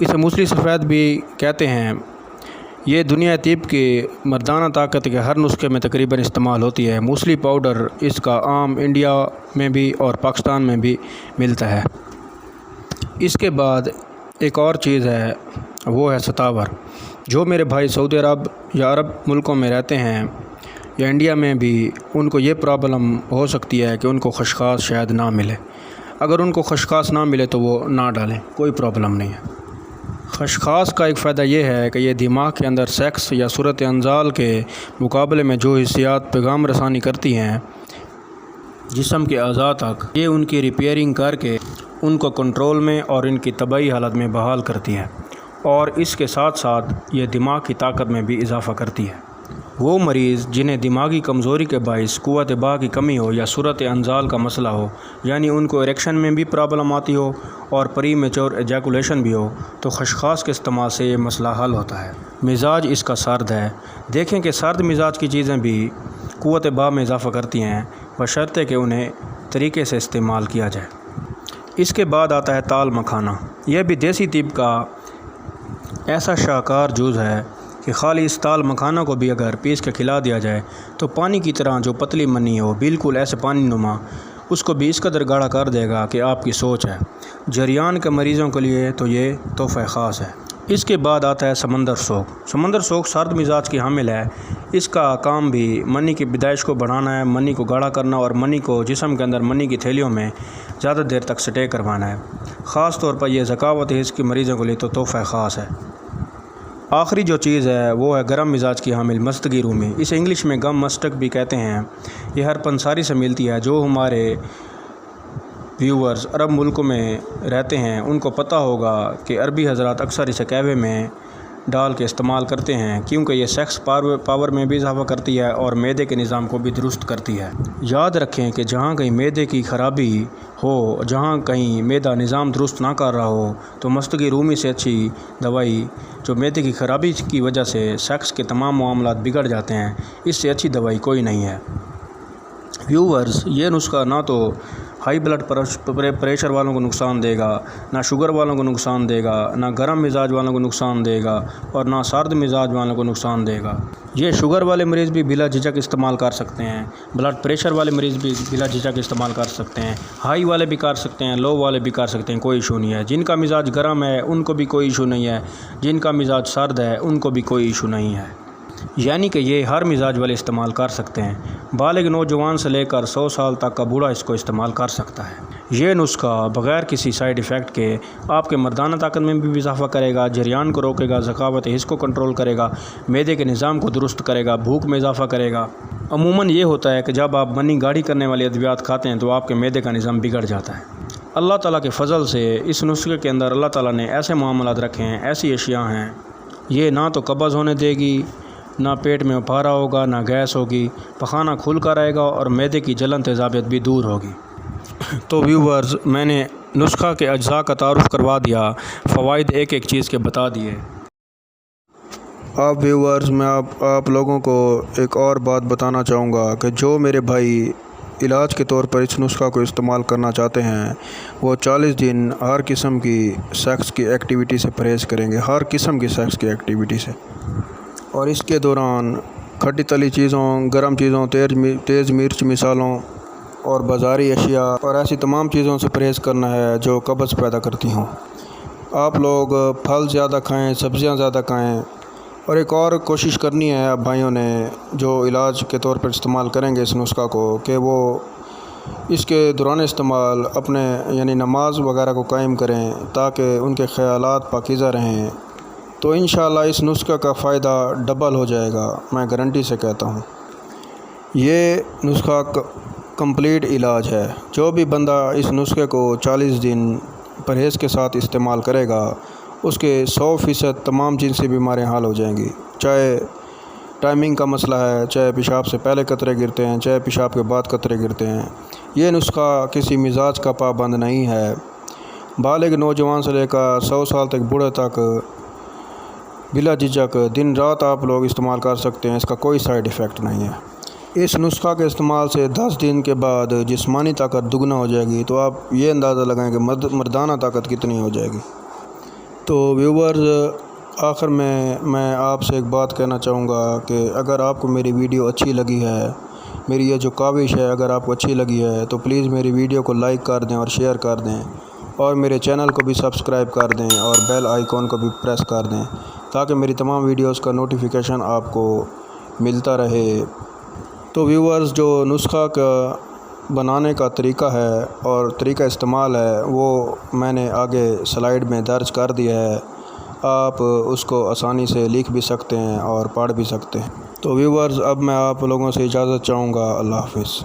اسے موسلی سفید بھی کہتے ہیں۔ یہ دنیا طب کی مردانہ طاقت کے ہر نسخے میں تقریباً استعمال ہوتی ہے۔ موسلی پاؤڈر اس کا عام انڈیا میں بھی اور پاکستان میں بھی ملتا ہے۔ اس کے بعد ایک اور چیز ہے، وہ ہے ستاور۔ جو میرے بھائی سعودی عرب یا عرب ملکوں میں رہتے ہیں یا انڈیا میں بھی، ان کو یہ پرابلم ہو سکتی ہے کہ ان کو خشخاش شاید نہ ملے۔ اگر ان کو خشخاش نہ ملے تو وہ نہ ڈالیں، کوئی پرابلم نہیں ہے۔ خشخاش کا ایک فائدہ یہ ہے کہ یہ دماغ کے اندر سیکس یا صورت انزال کے مقابلے میں جو حسیات پیغام رسانی کرتی ہیں جسم کے اعضاء تک، یہ ان کی ریپیئرنگ کر کے ان کو کنٹرول میں اور ان کی طبعی حالت میں بحال کرتی ہے، اور اس کے ساتھ ساتھ یہ دماغ کی طاقت میں بھی اضافہ کرتی ہے۔ وہ مریض جنہیں دماغی کمزوری کے باعث قوت باہ کی کمی ہو یا صورت انزال کا مسئلہ ہو، یعنی ان کو اریکشن میں بھی پرابلم آتی ہو اور پری میچور ایجیکولیشن بھی ہو، تو خشخاش کے استعمال سے یہ مسئلہ حل ہوتا ہے۔ مزاج اس کا سرد ہے۔ دیکھیں کہ سرد مزاج کی چیزیں بھی قوت باہ میں اضافہ کرتی ہیں، بشرطے کہ انہیں طریقے سے استعمال کیا جائے۔ اس کے بعد آتا ہے تال مکھانا۔ یہ بھی دیسی طب کا ایسا شاہکار جز ہے کہ خالی اس تال مکھانا کو بھی اگر پیس کے کھلا دیا جائے تو پانی کی طرح جو پتلی منی ہو، بالکل ایسے پانی نما، اس کو بھی اس قدر گاڑھا کر دے گا کہ آپ کی سوچ ہے۔ جریان کے مریضوں کے لیے تو یہ تحفہ خاص ہے۔ اس کے بعد آتا ہے سمندر سوگ۔ سمندر سوگ سرد مزاج کی حامل ہے۔ اس کا کام بھی منی کی پیدائش کو بڑھانا ہے، منی کو گاڑھا کرنا اور منی کو جسم کے اندر منی کی تھیلیوں میں زیادہ دیر تک سٹے کروانا ہے۔ خاص طور پر یہ ذکاوت حس کے مریضوں کے لیے تو تحفہ خاص ہے۔ آخری جو چیز ہے وہ ہے گرم مزاج کی حامل مستگی رومی۔ اسے انگلش میں گم مسٹک بھی کہتے ہیں۔ یہ ہر پنساری سے ملتی ہے۔ جو ہمارے ویورز عرب ملکوں میں رہتے ہیں ان کو پتہ ہوگا کہ عربی حضرات اکثر اسے قہوے میں ڈال کے استعمال کرتے ہیں، کیونکہ یہ سیکس پاور میں بھی اضافہ کرتی ہے اور معدے کے نظام کو بھی درست کرتی ہے۔ یاد رکھیں کہ جہاں کہیں معدے کی خرابی ہو، جہاں کہیں معدہ نظام درست نہ کر رہا ہو، تو مستگی رومی سے اچھی دوائی، جو معدے کی خرابی کی وجہ سے سیکس کے تمام معاملات بگڑ جاتے ہیں، اس سے اچھی دوائی کوئی نہیں ہے۔ ویورز، یہ نسخہ نہ تو ہائی بلڈ پریشر والوں کو نقصان دے گا، نہ شوگر والوں کو نقصان دے گا، نہ گرم مزاج والوں کو نقصان دے گا، اور نہ سرد مزاج والوں کو نقصان دے گا۔ یہ شوگر والے مریض بھی بلا جھجک استعمال کر سکتے ہیں، بلڈ پریشر والے مریض بھی بلا جھجک استعمال کر سکتے ہیں، ہائی والے بھی کر سکتے ہیں، لو والے بھی کر سکتے ہیں، کوئی ایشو نہیں ہے۔ جن کا مزاج گرم ہے ان کو بھی کوئی ایشو نہیں ہے، جن کا مزاج سرد ہے ان کو بھی کوئی ایشو نہیں ہے۔ یعنی کہ یہ ہر مزاج والے استعمال کر سکتے ہیں۔ بالغ نوجوان سے لے کر 100 سال تک کا بوڑھا اس کو استعمال کر سکتا ہے۔ یہ نسخہ بغیر کسی سائیڈ ایفیکٹ کے آپ کے مردانہ طاقت میں بھی اضافہ کرے گا، جریان کو روکے گا، ذکاوت حس کو کنٹرول کرے گا، معدے کے نظام کو درست کرے گا، بھوک میں اضافہ کرے گا۔ عموماً یہ ہوتا ہے کہ جب آپ منی گاڑھی کرنے والی ادویات کھاتے ہیں تو آپ کے معدے کا نظام بگڑ جاتا ہے۔ اللہ تعالیٰ کے فضل سے اس نسخے کے اندر اللہ تعالیٰ نے ایسے معاملات رکھے ہیں، ایسی اشیاء ہیں، یہ نہ تو قبض ہونے دے گی، نہ پیٹ میں افارہ ہوگا، نہ گیس ہوگی، پخانہ کھل کر آئے گا اور معدے کی جلن تیزابیت بھی دور ہوگی۔ تو ویورز، میں نے نسخہ کے اجزاء کا تعارف کروا دیا، فوائد ایک ایک چیز کے بتا دیے۔ اب ویورز، میں آپ لوگوں کو ایک اور بات بتانا چاہوں گا کہ جو میرے بھائی علاج کے طور پر اس نسخہ کو استعمال کرنا چاہتے ہیں، وہ 40 دن ہر قسم کی سیکس کی ایکٹیویٹی سے پرہیز کریں گے، ہر قسم کی سیکس کی ایکٹیویٹی سے، اور اس کے دوران کھٹی تلی چیزوں، گرم چیزوں، تیز مرچ مصالحوں اور بازاری اشیاء اور ایسی تمام چیزوں سے پرہیز کرنا ہے جو قبض پیدا کرتی ہوں۔ آپ لوگ پھل زیادہ کھائیں، سبزیاں زیادہ کھائیں، اور ایک اور کوشش کرنی ہے آپ بھائیوں نے جو علاج کے طور پر استعمال کریں گے اس نسخہ کو، کہ وہ اس کے دوران استعمال اپنے یعنی نماز وغیرہ کو قائم کریں تاکہ ان کے خیالات پاکیزہ رہیں، تو انشاءاللہ اس نسخہ کا فائدہ ڈبل ہو جائے گا، میں گارنٹی سے کہتا ہوں۔ یہ نسخہ کمپلیٹ علاج ہے۔ جو بھی بندہ اس نسخے کو 40 دن پرہیز کے ساتھ استعمال کرے گا، اس کے 100% تمام جنسی بیماریاں حل ہو جائیں گی، چاہے ٹائمنگ کا مسئلہ ہے، چاہے پیشاب سے پہلے قطرے گرتے ہیں، چاہے پیشاب کے بعد قطرے گرتے ہیں۔ یہ نسخہ کسی مزاج کا پابند نہیں ہے۔ بالغ نوجوان سے لے کر 100 سال تک بوڑھے تک بلا جھجک دن رات آپ لوگ استعمال کر سکتے ہیں، اس کا کوئی سائیڈ ایفیکٹ نہیں ہے۔ اس نسخہ کے استعمال سے 10 دن کے بعد جسمانی طاقت دگنا ہو جائے گی، تو آپ یہ اندازہ لگائیں کہ مردانہ طاقت کتنی ہو جائے گی۔ تو ویورز، آخر میں آپ سے ایک بات کہنا چاہوں گا کہ اگر آپ کو میری ویڈیو اچھی لگی ہے، میری یہ جو کاوش ہے اگر آپ کو اچھی لگی ہے تو پلیز میری ویڈیو کو لائک کر دیں اور شیئر کر دیں، اور میرے چینل کو بھی سبسکرائب کر دیں اور بیل آئیکن کو بھی پریس کر دیں تاکہ میری تمام ویڈیوز کا نوٹیفیکیشن آپ کو ملتا رہے۔ تو ویورز، جو نسخہ کا بنانے کا طریقہ ہے اور طریقہ استعمال ہے وہ میں نے آگے سلائیڈ میں درج کر دیا ہے، آپ اس کو آسانی سے لکھ بھی سکتے ہیں اور پڑھ بھی سکتے ہیں۔ تو ویورز، اب میں آپ لوگوں سے اجازت چاہوں گا۔ اللہ حافظ۔